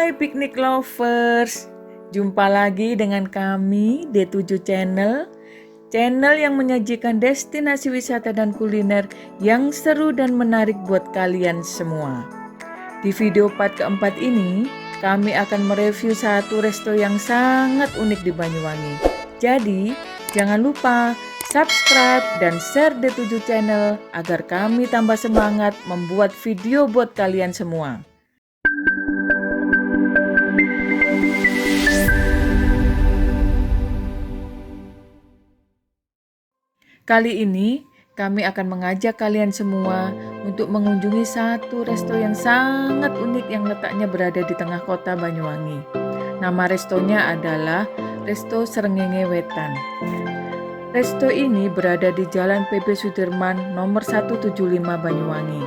Hai piknik lovers, jumpa lagi dengan kami D7 Channel, channel yang menyajikan destinasi wisata dan kuliner yang seru dan menarik buat kalian semua. Di video part keempat ini, kami akan mereview satu resto yang sangat unik di Banyuwangi. Jadi, jangan lupa subscribe dan share D7 Channel agar kami tambah semangat membuat video buat kalian semua. Kali ini kami akan mengajak kalian semua untuk mengunjungi satu resto yang sangat unik yang letaknya berada di tengah kota Banyuwangi. Nama restonya adalah Resto Srengenge Wetan. Resto ini berada di Jalan PB Sudirman nomor 175 Banyuwangi.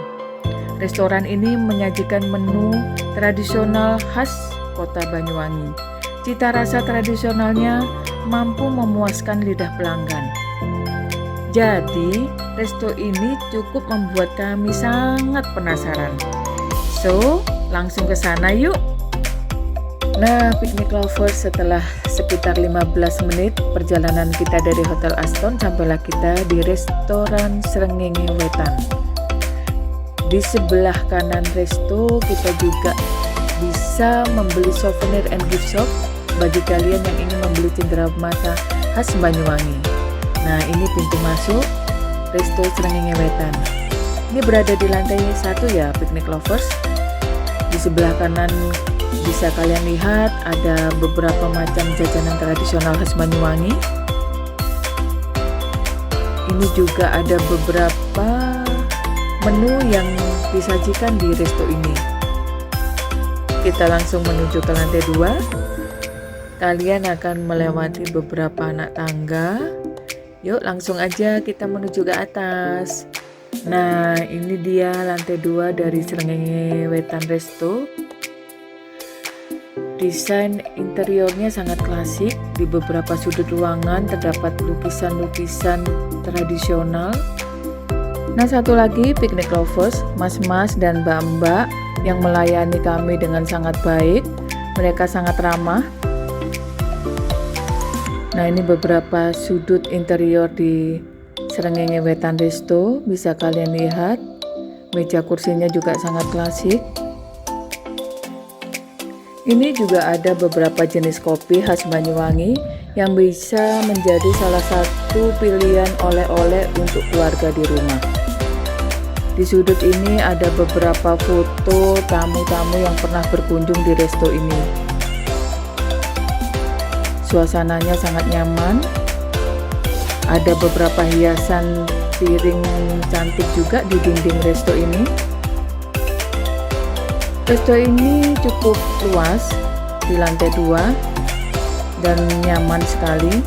Restoran ini menyajikan menu tradisional khas kota Banyuwangi. Cita rasa tradisionalnya mampu memuaskan lidah pelanggan. Jadi, resto ini cukup membuat kami sangat penasaran. So, langsung ke sana yuk. Nah, piknik lovers, setelah sekitar 15 menit perjalanan kita dari Hotel Aston, sampailah kita di restoran Srengenge Wetan. Di sebelah kanan resto kita juga bisa membeli souvenir and gift shop bagi kalian yang ingin membeli cenderamata khas Banyuwangi. Nah, ini pintu masuk Resto Srengenge Wetan. Ini berada di lantai 1 ya, piknik lovers. Di sebelah kanan bisa kalian lihat ada beberapa macam jajanan tradisional khas Banyuwangi. Ini juga ada beberapa menu yang disajikan di resto ini. Kita langsung menuju ke lantai 2. Kalian akan melewati beberapa anak tangga. Yuk langsung aja kita menuju ke atas. Nah, ini dia lantai 2 dari Srengenge Wetan Resto. Desain interiornya sangat klasik. Di beberapa sudut ruangan terdapat lukisan-lukisan tradisional. Nah, satu lagi piknik lovers, mas-mas dan mbak-mbak yang melayani kami dengan sangat baik. Mereka sangat ramah. Nah, ini beberapa sudut interior di Srengenge Wetan Resto, bisa kalian lihat. Meja kursinya juga sangat klasik. Ini juga ada beberapa jenis kopi khas Banyuwangi yang bisa menjadi salah satu pilihan oleh-oleh untuk keluarga di rumah. Di sudut ini ada beberapa foto tamu-tamu yang pernah berkunjung di resto ini. Suasananya sangat nyaman. Ada beberapa hiasan piring cantik juga di dinding resto ini. Resto ini cukup luas di lantai 2 dan nyaman sekali.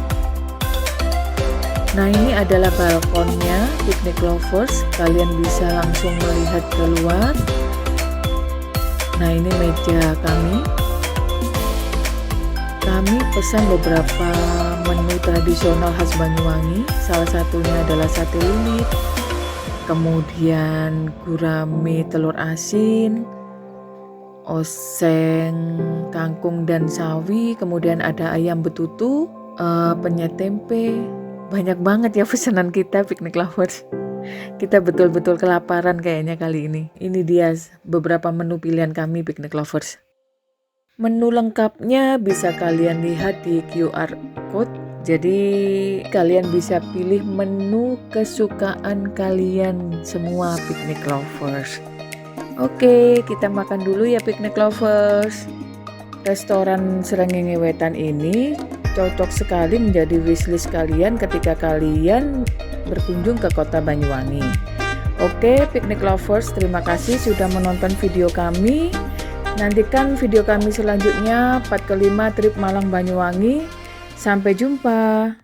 Nah, ini adalah balkonnya piknik lovers. Kalian bisa langsung melihat keluar. Nah, ini meja kami. Kami pesan beberapa menu tradisional khas Banyuwangi. Salah satunya adalah sate lilit, kemudian gurame telur asin, oseng kangkung dan sawi, kemudian ada ayam betutu, penyet tempe. Banyak banget ya pesanan kita piknik lovers. Kita betul-betul kelaparan kayaknya kali ini. Ini dia beberapa menu pilihan kami piknik lovers. Menu lengkapnya bisa kalian lihat di QR code. Jadi kalian bisa pilih menu kesukaan kalian semua piknik lovers. Oke, kita makan dulu ya piknik lovers. Restoran Srengenge Wetan ini cocok sekali menjadi wishlist kalian ketika kalian berkunjung ke kota Banyuwangi. Oke, piknik lovers, terima kasih sudah menonton video kami. Nantikan video kami selanjutnya part ke-5 trip Malang Banyuwangi. Sampai jumpa.